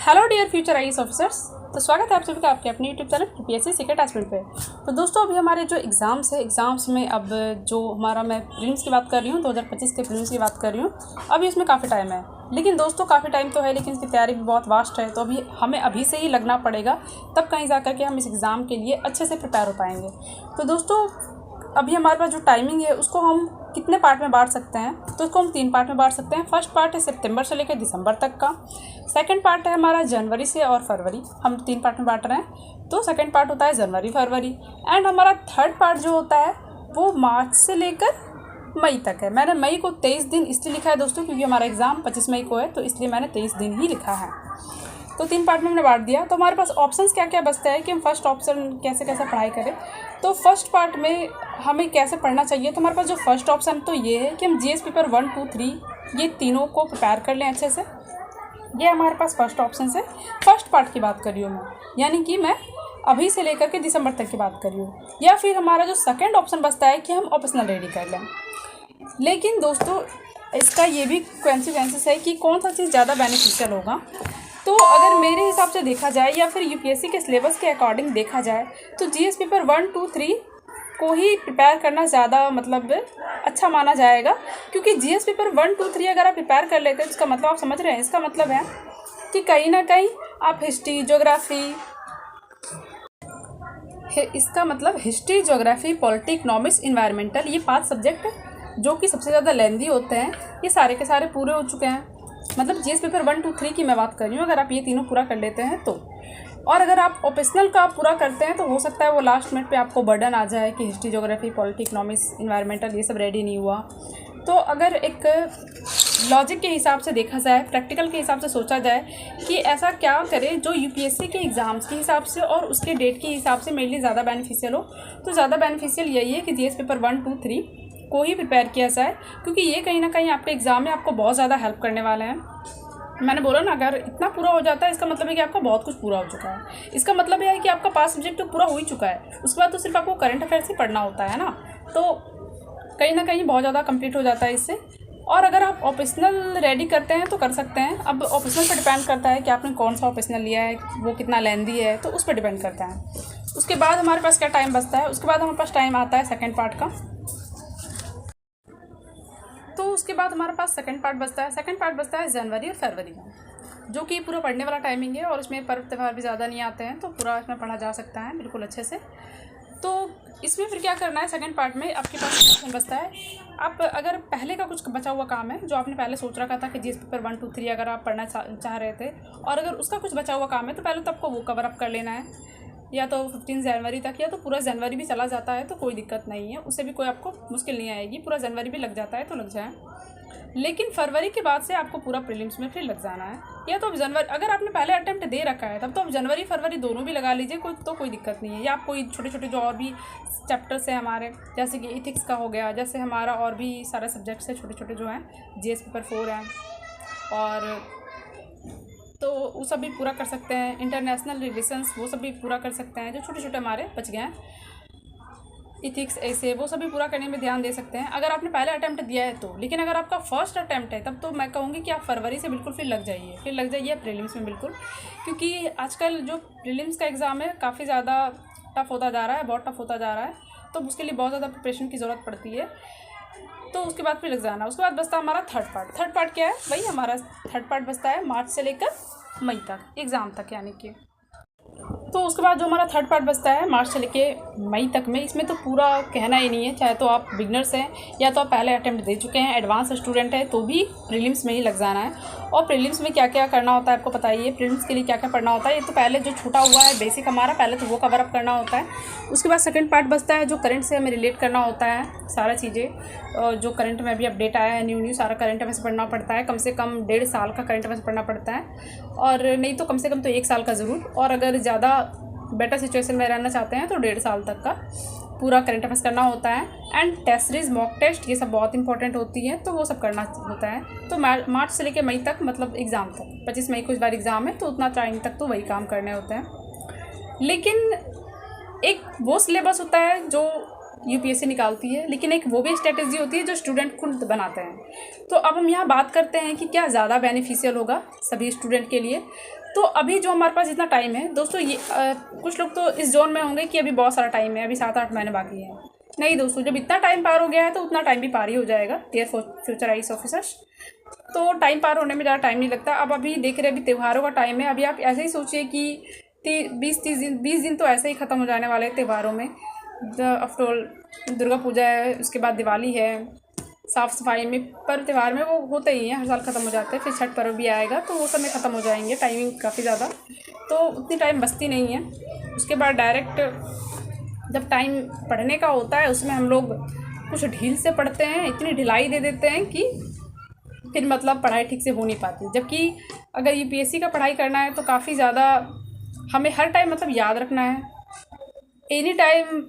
Hello dear future IAS officers. तो स्वागत है आप सभी का आपके अपने YouTube channel UPSC secret attachment पे। तो दोस्तों अभी हमारे जो एग्ज़ाम्स है, एग्ज़ाम्स में अब जो हमारा मैं प्रीलिम्स की बात कर रही हूँ, 2025 के प्रीलिम्स की बात कर रही हूँ। अभी इसमें काफ़ी टाइम है, लेकिन दोस्तों काफ़ी टाइम तो है, लेकिन इसकी तैयारी भी बहुत वास्ट है। तो अभी हमें अभी से ही लगना पड़ेगा, तब कहीं जा कर के हम इस एग्ज़ाम के लिए अच्छे से प्रिपेयर हो पाएंगे। तो दोस्तों अभी हमारे पास जो टाइमिंग है उसको हम कितने पार्ट में बांट सकते हैं, तो उसको हम 3 पार्ट में बांट सकते हैं। फर्स्ट पार्ट है सितंबर से लेकर दिसंबर तक का। सेकंड पार्ट है हमारा जनवरी से और फरवरी, हम 3 पार्ट में बांट रहे हैं। तो सेकंड पार्ट होता है जनवरी फरवरी। एंड हमारा थर्ड पार्ट जो होता है वो मार्च से लेकर मई तक है। मैंने मई को 23 दिन इसलिए लिखा है दोस्तों, क्योंकि हमारा एग्ज़ाम 25 मई को है, तो इसलिए मैंने 23 दिन ही लिखा है। तो 3 पार्ट में हमने बांट दिया। तो हमारे पास ऑप्शंस क्या क्या बचता है कि हम फर्स्ट ऑप्शन कैसे कैसे पढ़ाई करें। तो फर्स्ट पार्ट में हमें कैसे पढ़ना चाहिए, तो हमारे पास जो फर्स्ट ऑप्शन तो ये है कि हम जीएस पेपर 1, 2, 3 ये तीनों को प्रिपेयर कर लें अच्छे से। ये हमारे पास फर्स्ट ऑप्शन है। फर्स्ट पार्ट की बात कर रही हूँ मैं, यानी कि मैं अभी से लेकर के दिसंबर तक की बात कर रही हूँ। या फिर हमारा जो सेकेंड ऑप्शन बचता है कि हम ऑप्शनल रेडी कर लें। लेकिन दोस्तों इसका ये भी कॉन्सिक्वेंसेस है कि कौन सा चीज़ ज़्यादा बेनिफिशियल होगा। तो अगर मेरे हिसाब से देखा जाए या फिर यूपीएससी के सिलेबस के अकॉर्डिंग देखा जाए, तो जीएस पेपर 1, 2, 3 को ही प्रिपेयर करना ज़्यादा मतलब अच्छा माना जाएगा। क्योंकि जीएस पेपर 1, 2, 3 अगर आप प्रिपेयर कर लेते हैं तो इसका मतलब आप समझ रहे हैं, इसका मतलब है कि कहीं ना कहीं आप history, geography, polity, economics, environmental, ये 5 सब्जेक्ट जो कि सबसे ज़्यादा लेंदी होते हैं, ये सारे के सारे पूरे हो चुके हैं। मतलब जीएस पेपर 1, 2, 3 की मैं बात कर रही हूँ। अगर आप ये तीनों पूरा कर लेते हैं तो, और अगर आप ऑप्शनल का पूरा करते हैं तो हो सकता है वो लास्ट मिनट पे आपको बर्डन आ जाए कि history, geography, polity, economics, environmental ये सब रेडी नहीं हुआ। तो अगर एक लॉजिक के हिसाब से देखा जाए, प्रैक्टिकल के हिसाब से सोचा जाए कि ऐसा क्या करें जो यूपीएससी के एग्ज़ाम्स के हिसाब से और उसके डेट के हिसाब से मेरे लिए ज़्यादा बेनिफिशियल हो, तो ज़्यादा बेनिफिशियल यही है कि जीएस पेपर 1, 2, 3 को ही प्रिपेयर किया जाए। क्योंकि ये कहीं ना कहीं आपके एग्ज़ाम में आपको बहुत ज़्यादा हेल्प करने वाले हैं। मैंने बोला ना, अगर इतना पूरा हो जाता है इसका मतलब है कि आपका बहुत कुछ पूरा हो चुका है। इसका मतलब यह है कि आपका 5 सब्जेक्ट तो पूरा हो ही चुका है। उसके बाद तो सिर्फ आपको करंट अफेयर्स ही पढ़ना होता है ना, तो कहीं ना कहीं बहुत ज़्यादा कंप्लीट हो जाता है इससे। और अगर आप ऑप्शनल रेडी करते हैं तो कर सकते हैं। अब ऑप्शनल पर डिपेंड करता है कि आपने कौन सा ऑप्शनल लिया है, वो कितना लेंदी है, तो उस पर डिपेंड करता है। उसके बाद हमारे पास क्या टाइम बचता है, उसके बाद हमारे पास टाइम आता है सेकेंड पार्ट का। तो उसके बाद हमारे पास सेकंड पार्ट बचता है जनवरी और फरवरी का, जो कि पूरा पढ़ने वाला टाइमिंग है। और इसमें पर्व त्यौहार भी ज़्यादा नहीं आते हैं, तो पूरा इसमें पढ़ा जा सकता है बिल्कुल अच्छे से। तो इसमें फिर क्या करना है, सेकंड पार्ट में आपके पास ऑप्शन बचता है। आप अगर पहले का कुछ बचा हुआ काम है जो आपने पहले सोच रखा था कि जीएस पेपर 1, 2, 3 अगर आप पढ़ना चाह रहे थे, और अगर उसका कुछ बचा हुआ काम है तो पहले तो आपको वो कवर अप कर लेना है। या तो 15 जनवरी तक, या तो पूरा जनवरी भी चला जाता है तो कोई दिक्कत नहीं है, उससे भी कोई आपको मुश्किल नहीं आएगी। पूरा जनवरी भी लग जाता है तो लग जाए। लेकिन फरवरी के बाद से आपको पूरा प्रीलिम्स में फिर लग जाना है। या तो अब जनवरी, अगर आपने पहले अटेम्प्ट दे रखा है तब तो अब जनवरी फरवरी दोनों भी लगा लीजिए, कोई दिक्कत नहीं है। या आप कोई छोटे छोटे जो और भी चैप्टर्स हैं हमारे, जैसे कि इथिक्स का हो गया, जैसे हमारा और भी सारे सब्जेक्ट्स हैं छोटे छोटे जो हैं, जीएस पेपर 4 हैं, और तो वो सब भी पूरा कर सकते हैं। इंटरनेशनल रिलेशंस वो सब भी पूरा कर सकते हैं, जो छोटे छोटे हमारे बच गए हैं, इथिक्स ऐसे वो सभी पूरा करने में ध्यान दे सकते हैं अगर आपने पहले अटैम्प्ट दिया है तो। लेकिन अगर आपका फर्स्ट अटैम्प्ट है तब तो मैं कहूँगी कि आप फरवरी से बिल्कुल फिर लग जाइए प्रीलिम्स में बिल्कुल। क्योंकि आजकल जो प्रीलिम्स का एग्ज़ाम है काफ़ी ज़्यादा टफ होता जा रहा है, बहुत टफ होता जा रहा है, तो उसके लिए बहुत ज़्यादा प्रिपरेशन की ज़रूरत पड़ती है। तो उसके बाद फिर लग जाना। उसके बाद बचता है हमारा थर्ड पार्ट क्या है, वही हमारा थर्ड पार्ट बचता है मार्च से लेकर मई तक, एग्ज़ाम तक यानी कि। तो उसके बाद जो हमारा थर्ड पार्ट बचता है मार्च से लेके मई तक में, इसमें तो पूरा कहना ही नहीं है। चाहे तो आप बिगनर्स हैं या तो आप पहले अटेम्प्ट दे चुके हैं, एडवांस स्टूडेंट है, तो भी प्रीलिम्स में ही लग जाना है। और प्रीलिम्स में क्या क्या करना होता है आपको पता ही है। प्रीलिम्स के लिए क्या क्या पढ़ना होता है, ये तो पहले जो छूटा हुआ है बेसिक हमारा, पहले तो वो कवर अप करना होता है। उसके बाद सेकंड पार्ट बचता है जो करंट से हमें रिलेट करना होता है, सारा चीज़ें जो करंट में अभी अपडेट आया है, न्यू सारा करंट अफेयर्स पढ़ना पड़ता है। कम से कम 1.5 साल का करंट अफेयर्स पढ़ना पड़ता है, और नहीं तो कम से कम तो 1 साल का ज़रूर। और अगर ज़्यादा बेटर सिचुएशन में रहना चाहते हैं तो 1.5 साल तक का पूरा करंट अफेयर्स करना होता है। And test series, mock test, ये सब बहुत इंपॉर्टेंट होती है, तो वो सब करना होता है। तो मार्च से लेकर मई तक, मतलब एग्ज़ाम तक, 25 मई को इस बार एग्ज़ाम है, तो उतना टाइम तक तो वही काम करने होते हैं। लेकिन एक वो सिलेबस होता है जो यूपीएससी निकालती है, लेकिन एक वो भी स्ट्रेटजी होती है जो स्टूडेंट खुद बनाते हैं। तो अब हम यहाँ बात करते हैं कि क्या ज़्यादा बेनिफिशियल होगा सभी स्टूडेंट के लिए। तो अभी जो हमारे पास इतना टाइम है दोस्तों, ये कुछ लोग तो इस जोन में होंगे कि अभी बहुत सारा टाइम है, अभी 7-8 महीने बाकी है। नहीं दोस्तों, जब इतना टाइम पार हो गया है तो उतना टाइम भी पार ही हो जाएगा डियर फ्यूचर आईएएस ऑफिसर्स। तो टाइम पार होने में ज़्यादा टाइम नहीं लगता। अब अभी देख रहे, अभी त्योहारों का टाइम है। अभी आप ऐसे ही सोचिए कि 20 दिन तो ऐसे ही ख़त्म हो जाने वाले हैं त्योहारों में। आफ्टर ऑल दुर्गा पूजा है, उसके बाद दिवाली है, साफ़ सफाई में पर त्यौहार में वो होते ही हैं, हर साल ख़त्म हो जाते हैं। फिर छठ पर्व भी आएगा तो वो सब में ख़त्म हो जाएंगे, टाइमिंग काफ़ी ज़्यादा, तो उतनी टाइम बचती नहीं है। उसके बाद डायरेक्ट जब टाइम पढ़ने का होता है उसमें हम लोग कुछ ढील से पढ़ते हैं, इतनी ढिलाई दे देते हैं कि फिर मतलब पढ़ाई ठीक से हो नहीं पाती। जबकि अगर यूपीएससी का पढ़ाई करना है तो काफ़ी ज़्यादा हमें हर टाइम मतलब याद रखना है, एनी टाइम।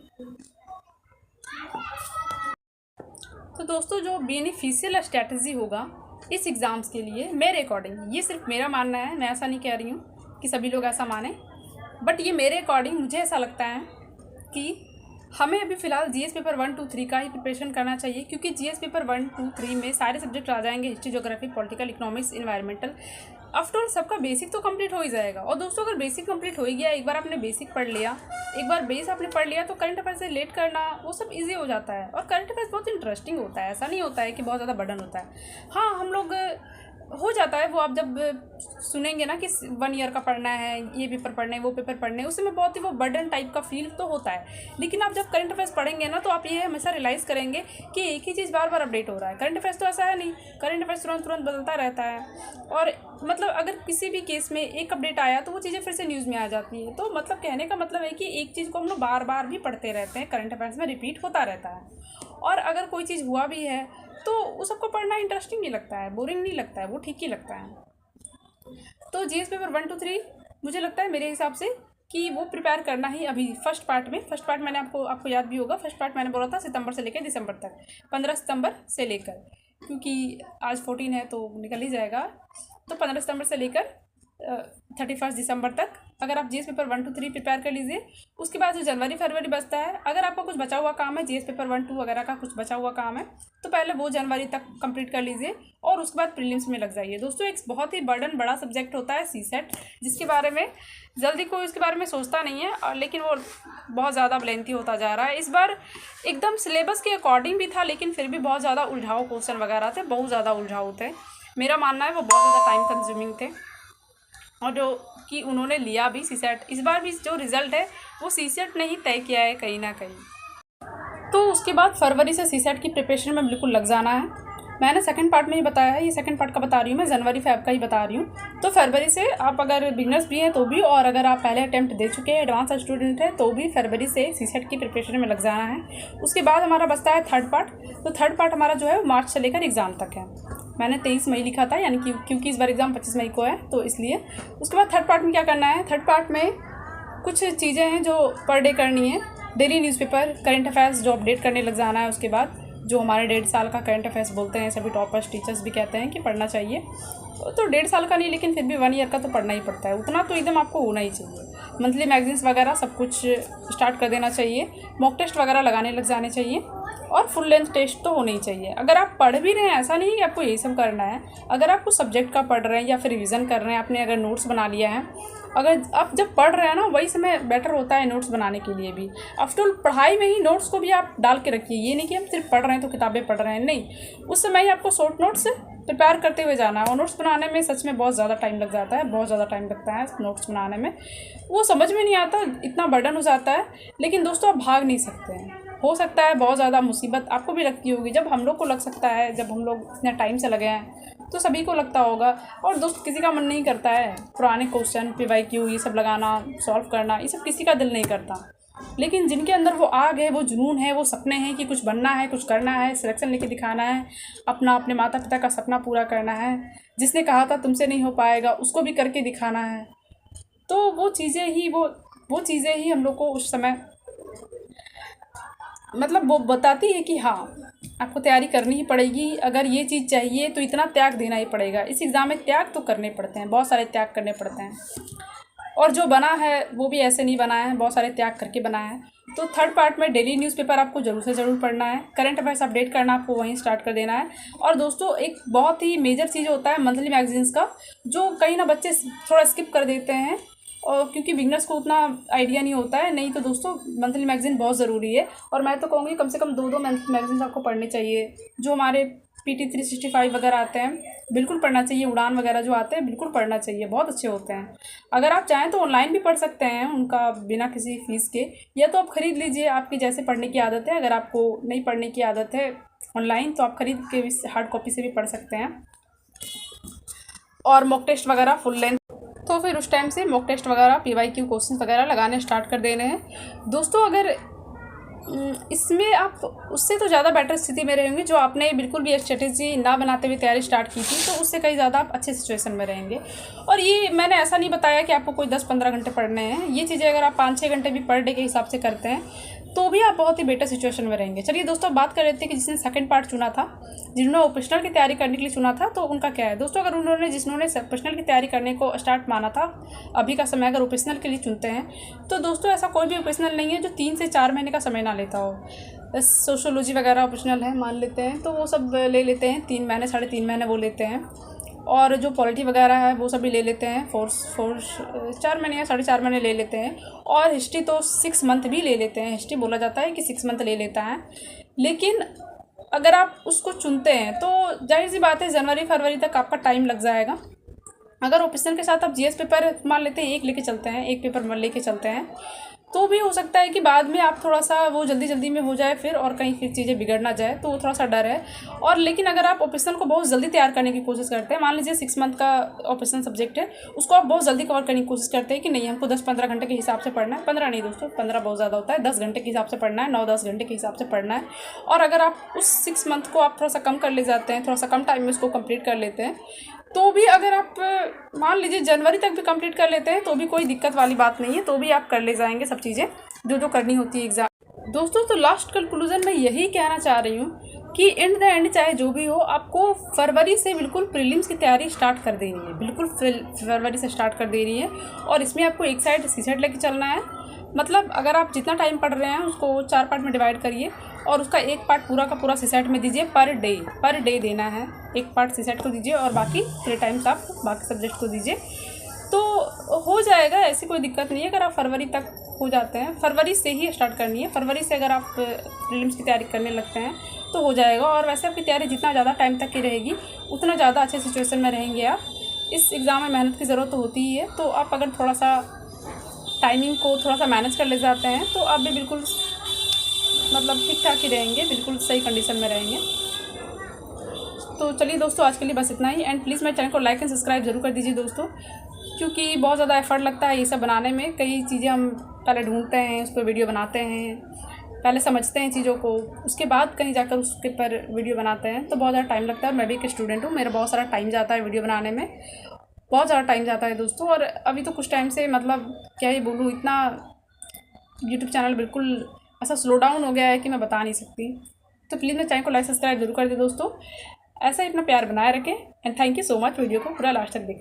तो दोस्तों जो बेनिफिशियल स्ट्रैटेजी होगा इस एग्ज़ाम्स के लिए मेरे अकॉर्डिंग, ये सिर्फ मेरा मानना है, मैं ऐसा नहीं कह रही हूँ कि सभी लोग ऐसा माने, बट ये मेरे अकॉर्डिंग मुझे ऐसा लगता है कि हमें अभी फ़िलहाल जीएस पेपर 1, 2, 3 का ही प्रिपरेशन करना चाहिए। क्योंकि जीएस पेपर 1, 2, 3 में सारे सब्जेक्ट आ जाएंगे, history, geography, political, economics, environmental. After all सबका बेसिक तो कंप्लीट हो ही जाएगा। और दोस्तों अगर बेसिक कंप्लीट हो ही गया, एक बार आपने बेसिक पढ़ लिया, एक बार बेस आपने पढ़ लिया, तो करंट अफेयर से रिलेट करना वो सब ईजी हो जाता है। और करंट अफेयर्स बहुत इंटरेस्टिंग होता है, ऐसा नहीं होता है कि बहुत ज़्यादा बर्डन होता है। हाँ, हम लोग हो जाता है वो, आप जब सुनेंगे ना कि 1 ईयर का पढ़ना है, ये पेपर पढ़ने, वो पेपर पढ़ने, उसमें बहुत ही वो बर्डन टाइप का फील तो होता है। लेकिन आप जब करंट अफेयर्स पढ़ेंगे ना तो आप ये हमेशा रियलाइज़ करेंगे कि एक ही चीज़ बार बार अपडेट हो रहा है। करंट अफेयर्स तो ऐसा है नहीं, करंट अफेयर्स तुरंत बदलता रहता है। और मतलब अगर किसी भी केस में एक अपडेट आया तो वो चीज़ें फिर से न्यूज़ में आ जाती है। तो मतलब कहने का मतलब है कि एक चीज़ को हम लोग बार बार भी पढ़ते रहते हैं, करंट अफेयर्स में रिपीट होता रहता है। और अगर कोई चीज़ हुआ भी है तो उस सबको पढ़ना इंटरेस्टिंग नहीं लगता है, बोरिंग नहीं लगता है, वो ठीक ही लगता है। तो जीएस पेपर 1, 2, 3 मुझे लगता है मेरे हिसाब से कि वो प्रिपेयर करना ही अभी फर्स्ट पार्ट में मैंने आपको याद भी होगा, फर्स्ट पार्ट मैंने बोला था सितंबर से लेकर दिसंबर तक, 15 सितंबर से लेकर, क्योंकि आज 14 है तो निकल ही जाएगा। तो 15 सितंबर से लेकर 31 दिसंबर तक अगर आप जीएस पेपर 1, 2, 3 प्रिपेयर कर लीजिए। उसके बाद जो जनवरी फरवरी बचता है, अगर आपका कुछ बचा हुआ काम है, जीएस पेपर 1, 2 वगैरह का कुछ बचा हुआ काम है, तो पहले वो जनवरी तक कंप्लीट कर लीजिए और उसके बाद प्रीलिम्स में लग जाइए। दोस्तों एक बहुत ही बर्डन बड़ा सब्जेक्ट होता है सीसेट, जिसके बारे में जल्दी कोई उसके बारे में सोचता नहीं है, और लेकिन वो बहुत ज़्यादा लेंथी होता जा रहा है। इस बार एकदम सिलेबस के अकॉर्डिंग भी था, लेकिन फिर भी बहुत ज़्यादा उलझाऊ क्वेश्चन वगैरह थे, बहुत ज़्यादा उलझाऊ थे। मेरा मानना है वो बहुत ज़्यादा टाइम कंज्यूमिंग थे, और जो कि उन्होंने लिया भी सीसेट, इस बार भी जो रिज़ल्ट है वो सीसेट ने ही तय किया है कहीं ना कहीं। तो उसके बाद फरवरी से सीसेट की प्रिपरेशन में बिल्कुल लग जाना है। मैंने सेकंड पार्ट में ही बताया है, ये सेकंड पार्ट का बता रही हूँ मैं, जनवरी फेब का ही बता रही हूँ। तो फरवरी से आप अगर बिगनर्स भी हैं तो भी, और अगर आप पहले अटैम्प्ट दे चुके हैं, एडवांस स्टूडेंट है, तो भी फरवरी से सीसेट की प्रिपरेशन में लग जाना है। उसके बाद हमारा बचता है थर्ड पार्ट। तो थर्ड पार्ट हमारा जो है मार्च से लेकर एग्ज़ाम तक है। मैंने 23 मई लिखा था, यानी कि क्योंकि इस बार एग्ज़ाम 25 मई को है तो इसलिए। उसके बाद थर्ड पार्ट में क्या करना है, थर्ड पार्ट में कुछ चीज़ें हैं जो पर डे करनी है। डेली न्यूज़पेपर, करंट अफेयर्स जो अपडेट करने लग जाना है। उसके बाद जो हमारे 1.5 साल का करंट अफेयर्स बोलते हैं, सभी टॉपर्स टीचर्स भी कहते हैं कि पढ़ना चाहिए। तो 1.5 साल का नहीं, लेकिन फिर भी 1 ईयर का तो पढ़ना ही पड़ता है, उतना तो एकदम आपको होना ही चाहिए। मंथली मैगजीन्स वगैरह सब कुछ स्टार्ट कर देना चाहिए, मॉक टेस्ट वगैरह लगाने लग जाने चाहिए, और फुल लेंथ टेस्ट तो होने ही चाहिए। अगर आप पढ़ भी रहे हैं, ऐसा नहीं कि आपको यही सब करना है, अगर आप कुछ सब्जेक्ट का पढ़ रहे हैं या फिर रिवीजन कर रहे हैं, आपने अगर नोट्स बना लिया है, अगर आप जब पढ़ रहे हैं ना, वही समय बेटर होता है नोट्स बनाने के लिए भी। आफ्टर ऑल पढ़ाई में ही नोट्स को भी आप डाल के रखिए, ये नहीं कि हम सिर्फ पढ़ रहे हैं तो किताबें पढ़ रहे हैं, नहीं, उस समय ही आपको शॉर्ट नोट्स प्रिपेयर करते हुए जाना है। और नोट्स बनाने में सच में बहुत ज़्यादा टाइम लग जाता है, बहुत ज़्यादा टाइम लगता है नोट्स बनाने में, वो समझ में नहीं आता, इतना बर्डन हो जाता है। लेकिन दोस्तों आप भाग नहीं सकते हैं, हो सकता है बहुत ज़्यादा मुसीबत आपको भी लगती होगी, जब हम लोग को लग सकता है, जब हम लोग इतने टाइम से लगे हैं तो सभी को लगता होगा। और दोस्त किसी का मन नहीं करता है पुराने क्वेश्चन PYQ ये सब लगाना, सॉल्व करना, ये सब किसी का दिल नहीं करता। लेकिन जिनके अंदर वो आग है, वो जुनून है, वो सपने हैं कि कुछ बनना है, कुछ करना है, सिलेक्शन लेके दिखाना है, अपने माता पिता का सपना पूरा करना है, जिसने कहा था तुमसे नहीं हो पाएगा उसको भी करके दिखाना है, तो वो चीज़ें ही हम लोग को उस समय मतलब वो बताती है कि हाँ आपको तैयारी करनी ही पड़ेगी, अगर ये चीज़ चाहिए तो इतना त्याग देना ही पड़ेगा। इस एग्ज़ाम में त्याग तो करने पड़ते हैं, बहुत सारे त्याग करने पड़ते हैं। और जो बना है वो भी ऐसे नहीं बना है, बहुत सारे त्याग करके बना है। तो थर्ड पार्ट में डेली न्यूज़पेपर आपको ज़रूर से ज़रूर पढ़ना है, करंट अफेयर्स अपडेट करना आपको वहीं स्टार्ट कर देना है। और दोस्तों एक बहुत ही मेजर चीज़ होता है मंथली मैगजीन्स का, जो कहीं ना बच्चे थोड़ा स्किप कर देते हैं, और क्योंकि बिगनर्स को उतना आइडिया नहीं होता है। नहीं तो दोस्तों मंथली मैगजीन बहुत ज़रूरी है, और मैं तो कहूँगी कम से कम 2 मंथली मैगजीन आपको पढ़ने चाहिए। जो हमारे PT 365 वगैरह आते हैं बिल्कुल पढ़ना चाहिए, उड़ान वगैरह जो आते हैं बिल्कुल पढ़ना चाहिए, बहुत अच्छे होते हैं। अगर आप चाहें तो ऑनलाइन भी पढ़ सकते हैं उनका, बिना किसी फीस के, या तो आप ख़रीद लीजिए, आपकी जैसे पढ़ने की आदत है। अगर आपको नहीं पढ़ने की आदत है ऑनलाइन तो आप ख़रीद के भी हार्ड कॉपी से भी पढ़ सकते हैं। और मॉक टेस्ट वगैरह फुल लेंथ, तो फिर उस टाइम से मॉक टेस्ट वगैरह PYQ क्वेश्चन वगैरह लगाने स्टार्ट कर देने हैं दोस्तों। अगर इसमें आप उससे तो ज़्यादा बेटर स्थिति में रहेंगे जो आपने बिल्कुल भी स्ट्रेटेजी ना बनाते हुए तैयारी स्टार्ट की थी, तो उससे कहीं ज़्यादा आप अच्छे सिचुएशन में रहेंगे। और ये मैंने ऐसा नहीं बताया कि आपको कोई 10-15 घंटे पढ़ने हैं। ये चीज़ें अगर आप 5-6 घंटे भी पर डे के हिसाब से करते हैं तो भी आप बहुत ही बेटर सिचुएशन में रहेंगे। चलिए दोस्तों बात कर लेते हैं कि जिसने सेकंड पार्ट चुना था, जिन्होंने ओपेशनल की तैयारी करने के लिए चुना था, तो उनका क्या है दोस्तों। अगर जिन्होंने ओपेशनल की तैयारी करने को स्टार्ट माना था, अभी का समय अगर ओपेशनल के लिए चुनते हैं तो दोस्तों ऐसा कोई भी ओपेशनल नहीं है जो 3 से 4 महीने का समय ना लेता हो। सोशियोलॉजी वगैरह ओपेशनल है मान लेते हैं तो वो सब ले लेते हैं 3 महीने 3.5 महीने वो लेते हैं। और जो पॉलिटी वगैरह है वो सभी ले लेते हैं 4 महीने या 4.5 महीने ले लेते हैं। और हिस्ट्री तो 6 मंथ भी ले लेते हैं, हिस्ट्री बोला जाता है कि 6 मंथ ले लेता है। लेकिन अगर आप उसको चुनते हैं तो जाहिर सी बात है जनवरी-फरवरी तक आपका टाइम लग जाएगा। अगर ओपेशनल के साथ आप GS पेपर मान लेते हैं, एक लेके चलते हैं, एक पेपर लेके चलते हैं, तो भी हो सकता है कि बाद में आप थोड़ा सा वो जल्दी में हो जाए फिर, और कहीं फिर चीज़ें बिगड़ ना जाए, तो वो थोड़ा सा डर है। और लेकिन अगर आप ओपेशनल को बहुत जल्दी तैयार करने की कोशिश करते हैं, मान लीजिए 6 मंथ का ओपेशनल सब्जेक्ट है, उसको आप बहुत जल्दी कवर करने की कोशिश करते हैं कि नहीं हमको 10-15 घंटे के हिसाब से पढ़ना है। 15 नहीं दोस्तों, 15 बहुत ज़्यादा होता है, 10 घंटे के हिसाब से पढ़ना है, 9-10 घंटे के हिसाब से पढ़ना है। और अगर आप उस 6 मंथ को आप थोड़ा सा कम कर ले जाते हैं, थोड़ा सा कम टाइम में उसको कंप्लीट कर लेते हैं, तो भी अगर आप मान लीजिए जनवरी तक भी कंप्लीट कर लेते हैं तो भी कोई दिक्कत वाली बात नहीं है, तो भी आप कर ले जाएंगे सब चीज़ें जो करनी होती है एग्ज़ाम। दोस्तों तो लास्ट कंक्लूजन मैं यही कहना चाह रही हूँ कि इन द एंड चाहे जो भी हो, आपको फरवरी से बिल्कुल प्रीलिम्स की तैयारी स्टार्ट कर देनी है, बिल्कुल फरवरी से स्टार्ट कर देनी है। और इसमें आपको एक साइड CSET लेके चलना है। मतलब अगर आप जितना टाइम पढ़ रहे हैं उसको 4 पार्ट में डिवाइड करिए, और उसका एक पार्ट पूरा का पूरा CSET में दीजिए, पर डे देना है। एक पार्ट CSET को दीजिए और बाकी 3 टाइम्स आप बाकी सब्जेक्ट को दीजिए, तो हो जाएगा। ऐसी कोई दिक्कत नहीं है। अगर आप फरवरी तक हो जाते हैं, फरवरी से ही स्टार्ट करनी है, फरवरी से अगर आप प्रीलिम्स की तैयारी करने लगते हैं तो हो जाएगा। और वैसे आपकी तैयारी जितना ज़्यादा टाइम तक की रहेगी उतना ज़्यादा अच्छे सिचुएशन में रहेंगे आप। इस एग्ज़ाम में मेहनत की ज़रूरत तो होती ही है, तो आप अगर थोड़ा सा टाइमिंग को थोड़ा सा मैनेज कर ले जाते हैं तो आप भी बिल्कुल मतलब ठीक ठाक ही रहेंगे, बिल्कुल सही कंडीशन में रहेंगे। तो चलिए दोस्तों आज के लिए बस इतना ही। एंड प्लीज़ मेरे चैनल को लाइक एंड सब्सक्राइब जरूर कर दीजिए दोस्तों, क्योंकि बहुत ज़्यादा एफर्ट लगता है ये सब बनाने में। कई चीज़ें हम पहले ढूंढते हैं, उस पर वीडियो बनाते हैं, पहले समझते हैं चीज़ों को, उसके बाद कहीं जाकर उसके पर वीडियो बनाते हैं, तो बहुत ज़्यादा टाइम लगता है। मैं भी एक स्टूडेंट हूँ, मेरा बहुत सारा टाइम जाता है वीडियो बनाने में, बहुत ज़्यादा टाइम जाता है दोस्तों। और अभी तो कुछ टाइम से मतलब क्या ही बोलूँ, इतना यूट्यूब चैनल बिल्कुल ऐसा स्लो डाउन हो गया है कि मैं बता नहीं सकती। तो प्लीज़ मेरे चैनल को लाइक सब्सक्राइब जरूर कर दे दोस्तों। ऐसा ही अपना प्यार बनाए रखें। And thank you so much video को पूरा लास्ट तक देखें।